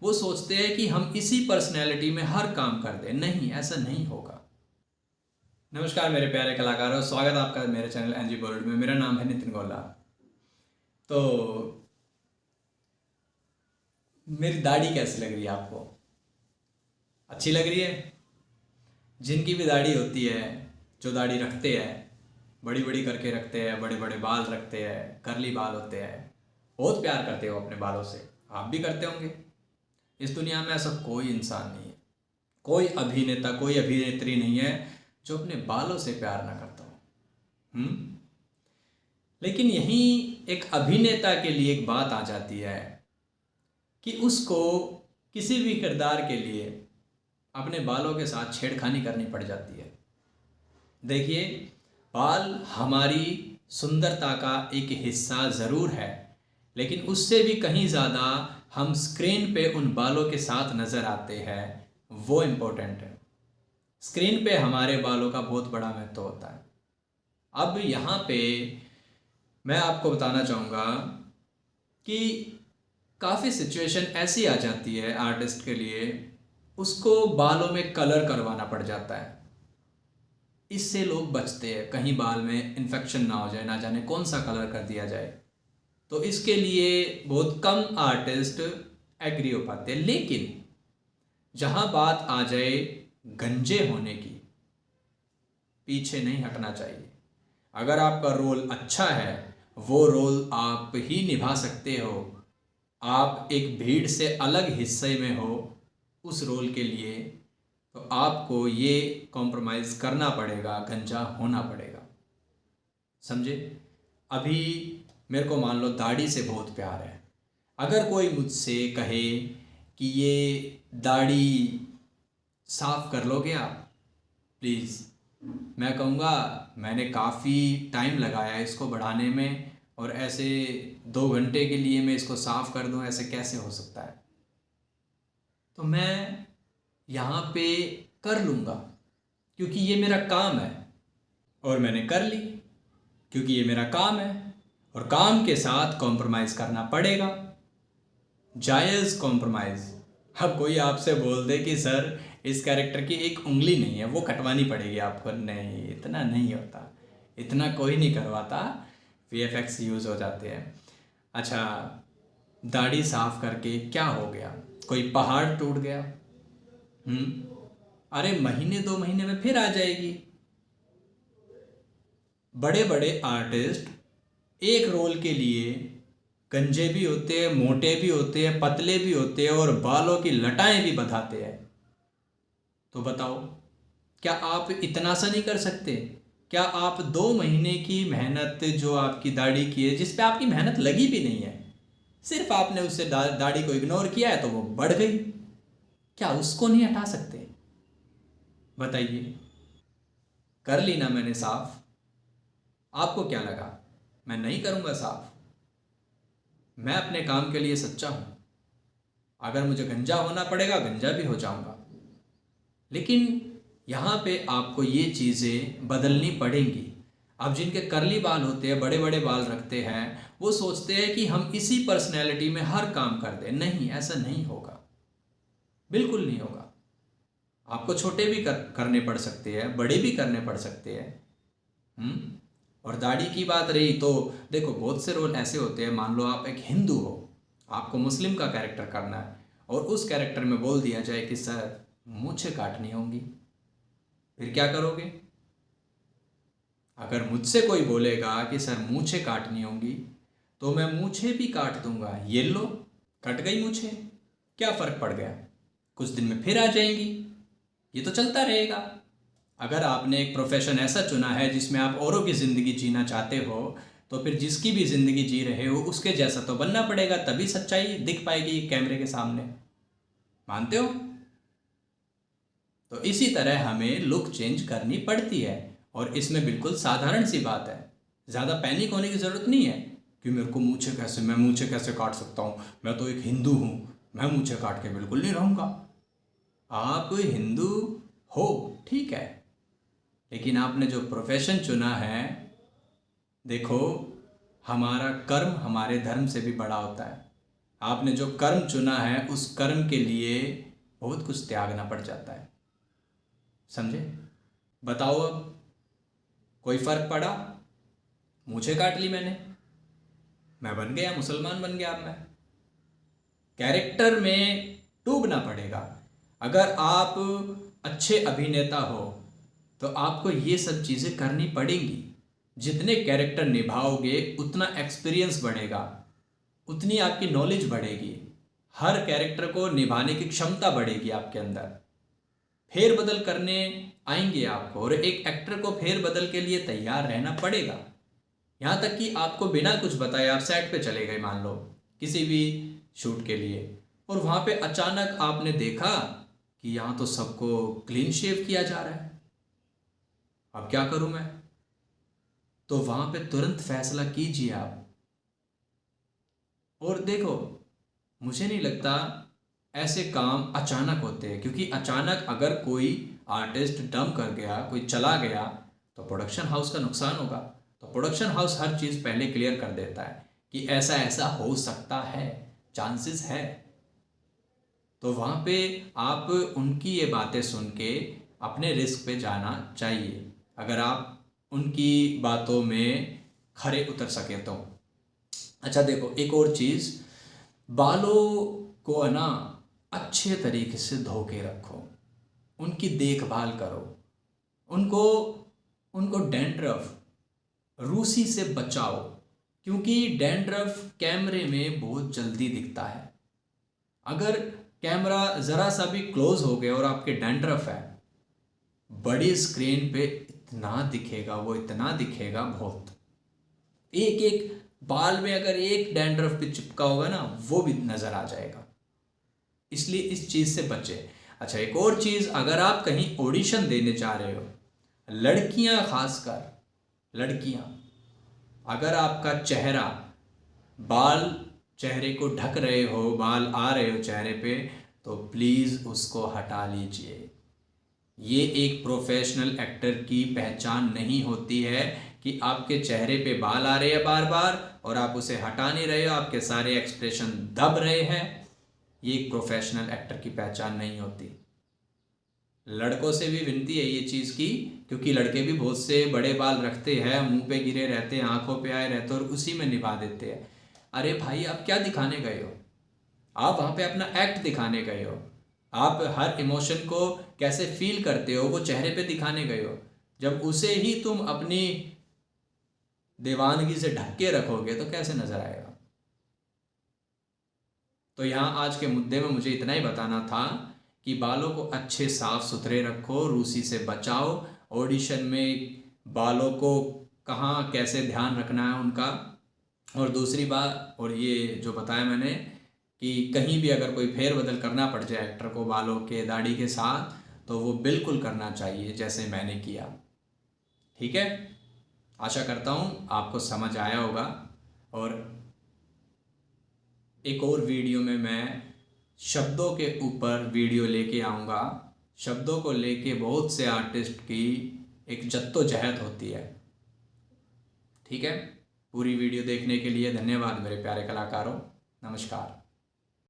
वो सोचते हैं कि हम इसी पर्सनैलिटी में हर काम कर दें। नहीं, ऐसा नहीं होगा। नमस्कार मेरे प्यारे कलाकारों, स्वागत है आपका मेरे चैनल एनजी बॉलीवुड में। मेरा नाम है नितिन गोला। तो मेरी दाढ़ी कैसी लग रही है आपको? अच्छी लग रही है? जिनकी भी दाढ़ी होती है, जो दाढ़ी रखते हैं, बड़ी बड़ी करके रखते हैं, बड़े बड़े बाल रखते हैं, करली बाल होते हैं, बहुत प्यार करते हो अपने बालों से। आप भी करते होंगे। इस दुनिया में ऐसा कोई इंसान नहीं है, कोई अभिनेता, कोई अभिनेत्री नहीं है जो अपने बालों से प्यार ना करता हो। लेकिन यहीं एक अभिनेता के लिए एक बात आ जाती है कि उसको किसी भी किरदार के लिए अपने बालों के साथ छेड़खानी करनी पड़ जाती है। देखिए, बाल हमारी सुंदरता का एक हिस्सा ज़रूर है, लेकिन उससे भी कहीं ज़्यादा हम स्क्रीन पे उन बालों के साथ नज़र आते हैं, वो इम्पोर्टेंट है। स्क्रीन पे हमारे बालों का बहुत बड़ा महत्व होता है। अब यहाँ पे मैं आपको बताना चाहूँगा कि काफ़ी सिचुएशन ऐसी आ जाती है आर्टिस्ट के लिए, उसको बालों में कलर करवाना पड़ जाता है। इससे लोग बचते हैं, कहीं बाल में इन्फेक्शन ना हो जाए, ना जाने कौन सा कलर कर दिया जाए। तो इसके लिए बहुत कम आर्टिस्ट एग्री हो पाते हैं। लेकिन जहाँ बात आ जाए गंजे होने की, पीछे नहीं हटना चाहिए। अगर आपका रोल अच्छा है, वो रोल आप ही निभा सकते हो। आप एक भीड़ से अलग हिस्से में हो उस रोल के लिए, तो आपको ये कॉम्प्रोमाइज़ करना पड़ेगा, गंजा होना पड़ेगा। समझे? अभी मेरे को मान लो दाढ़ी से बहुत प्यार है। अगर कोई मुझसे कहे कि ये दाढ़ी साफ़ कर लोगे आप प्लीज़, मैं कहूँगा मैंने काफ़ी टाइम लगाया इसको बढ़ाने में, और ऐसे 2 घंटे के लिए मैं इसको साफ़ कर दूँ, ऐसे कैसे हो सकता है? तो मैं यहाँ पे कर लूँगा क्योंकि ये मेरा काम है, और मैंने कर ली क्योंकि ये मेरा काम है। और काम के साथ कॉम्प्रोमाइज़ करना पड़ेगा, जायज़ कॉम्प्रोमाइज़। अब कोई आपसे बोल दे कि सर इस कैरेक्टर की एक उंगली नहीं है, वो कटवानी पड़ेगी आपको, नहीं, इतना नहीं होता, इतना कोई नहीं करवाता। वीएफएक्स यूज़ हो जाते हैं। अच्छा, दाढ़ी साफ करके क्या हो गया? कोई पहाड़ टूट गया? अरे महीने 2 महीने में फिर आ जाएगी। बड़े बड़े आर्टिस्ट एक रोल के लिए गंजे भी होते हैं, मोटे भी होते हैं, पतले भी होते हैं, और बालों की लटाएं भी बधाते हैं। तो बताओ, क्या आप इतना सा नहीं कर सकते? क्या आप 2 महीने की मेहनत जो आपकी दाढ़ी की है, जिस पे आपकी मेहनत लगी भी नहीं है, सिर्फ आपने उससे दाढ़ी को इग्नोर किया है तो वो बढ़ गई, क्या उसको नहीं हटा सकते? बताइए। कर ली ना मैंने साफ। आपको क्या लगा मैं नहीं करूँगा साफ? मैं अपने काम के लिए सच्चा हूँ। अगर मुझे गंजा होना पड़ेगा, गंजा भी हो जाऊँगा। लेकिन यहाँ पे आपको ये चीज़ें बदलनी पड़ेंगी। अब जिनके करली बाल होते हैं, बड़े बड़े बाल रखते हैं, वो सोचते हैं कि हम इसी पर्सनैलिटी में हर काम कर दें। नहीं, ऐसा नहीं होगा, बिल्कुल नहीं होगा। आपको छोटे भी करने पड़ सकते हैं, बड़े भी करने पड़ सकते हैं। और दाढ़ी की बात रही तो देखो, बहुत से रोल ऐसे होते हैं, मान लो आप एक हिंदू हो, आपको मुस्लिम का कैरेक्टर करना है, और उस कैरेक्टर में बोल दिया जाए कि सर मूंछें काटनी होंगी, फिर क्या करोगे? अगर मुझसे कोई बोलेगा कि सर मूंछें काटनी होंगी, तो मैं मूंछें भी काट दूंगा। ये लो, कट गई मूंछें, क्या फ़र्क पड़ गया? कुछ दिन में फिर आ जाएंगी। ये तो चलता रहेगा। अगर आपने एक प्रोफेशन ऐसा चुना है जिसमें आप औरों की ज़िंदगी जीना चाहते हो, तो फिर जिसकी भी ज़िंदगी जी रहे हो उसके जैसा तो बनना पड़ेगा, तभी सच्चाई दिख पाएगी कैमरे के सामने। मानते हो? तो इसी तरह हमें लुक चेंज करनी पड़ती है, और इसमें बिल्कुल साधारण सी बात है। ज़्यादा पैनिक होने की ज़रूरत नहीं है कि मेरे को मैं मूंछें कैसे काट सकता हूँ, मैं तो एक हिंदू हूँ, मैं मूंछें काट के बिल्कुल नहीं रहूँगा। आप हिंदू हो, ठीक है, लेकिन आपने जो प्रोफेशन चुना है, देखो, हमारा कर्म हमारे धर्म से भी बड़ा होता है। आपने जो कर्म चुना है उस कर्म के लिए बहुत कुछ त्यागना पड़ जाता है, समझे? बताओ अब कोई फर्क पड़ा? मूछें काट ली मैंने, मैं बन गया मुसलमान बन गया। अब मैं कैरेक्टर में डूबना पड़ेगा। अगर आप अच्छे अभिनेता हो तो आपको ये सब चीज़ें करनी पड़ेंगी। जितने कैरेक्टर निभाओगे उतना एक्सपीरियंस बढ़ेगा, उतनी आपकी नॉलेज बढ़ेगी, हर कैरेक्टर को निभाने की क्षमता बढ़ेगी आपके अंदर। फेर बदल करने आएंगे आपको, और एक एक्टर को फेर बदल के लिए तैयार रहना पड़ेगा। यहाँ तक कि आपको बिना कुछ बताए आप सेट पे चले गए, मान लो किसी भी शूट के लिए, और वहाँ पे अचानक आपने देखा कि यहाँ तो सबको क्लीन शेव किया जा रहा है, अब क्या करूँ मैं? तो वहाँ पे तुरंत फैसला कीजिए आप। और देखो, मुझे नहीं लगता ऐसे काम अचानक होते हैं, क्योंकि अचानक अगर कोई आर्टिस्ट डम कर गया, कोई चला गया, तो प्रोडक्शन हाउस का नुकसान होगा। तो प्रोडक्शन हाउस हर चीज़ पहले क्लियर कर देता है कि ऐसा ऐसा हो सकता है, चांसेस है। तो वहाँ पे आप उनकी ये बातें सुन के अपने रिस्क पे जाना चाहिए, अगर आप उनकी बातों में खरे उतर सके तो। अच्छा देखो, एक और चीज़, बालों को ना अच्छे तरीके से धो के रखो, उनकी देखभाल करो, उनको उनको डैंड्रफ, रूसी से बचाओ, क्योंकि डैंड्रफ कैमरे में बहुत जल्दी दिखता है। अगर कैमरा ज़रा सा भी क्लोज हो गया और आपके डैंड्रफ है, बड़ी स्क्रीन पे इतना दिखेगा, वो इतना दिखेगा बहुत। एक एक बाल में अगर एक डैंड्रफ भी चिपका होगा ना, वो भी नज़र आ जाएगा। इसलिए इस चीज़ से बचे। अच्छा, एक और चीज़, अगर आप कहीं ऑडिशन देने जा रहे हो, लड़कियां खासकर लड़कियां, अगर आपका चेहरा, बाल चेहरे को ढक रहे हो, बाल आ रहे हो चेहरे पे, तो प्लीज़ उसको हटा लीजिए। ये एक प्रोफेशनल एक्टर की पहचान नहीं होती है कि आपके चेहरे पे बाल आ रहे हैं बार बार और आप उसे हटा नहीं रहे हो, आपके सारे एक्सप्रेशन दब रहे हैं। ये एक प्रोफेशनल एक्टर की पहचान नहीं होती। लड़कों से भी विनती है ये चीज़ की, क्योंकि लड़के भी बहुत से बड़े बाल रखते हैं, मुंह पे गिरे रहते हैं, आंखों पे आए रहते हैं और उसी में निभा देते हैं। अरे भाई, आप क्या दिखाने गए हो? आप वहाँ पे अपना एक्ट दिखाने गए हो। आप हर इमोशन को कैसे फील करते हो वो चेहरे पे दिखाने गए हो। जब उसे ही तुम अपनी दीवानगी से ढक के रखोगे तो कैसे नजर आएगा? तो यहाँ आज के मुद्दे में मुझे इतना ही बताना था कि बालों को अच्छे साफ सुथरे रखो, रूसी से बचाओ। ऑडिशन में बालों को कहाँ कैसे ध्यान रखना है उनका। और दूसरी बात, और ये जो बताया मैंने, कि कहीं भी अगर कोई फेरबदल करना पड़ जाए एक्टर को बालों के दाढ़ी के साथ, तो वो बिल्कुल करना चाहिए जैसे मैंने किया। ठीक है, आशा करता हूँ आपको समझ आया होगा। और एक और वीडियो में मैं शब्दों के ऊपर वीडियो लेके आऊँगा। शब्दों को लेके बहुत से आर्टिस्ट की एक जद्दोजहद होती है। ठीक है, पूरी वीडियो देखने के लिए धन्यवाद मेरे प्यारे कलाकारों। नमस्कार।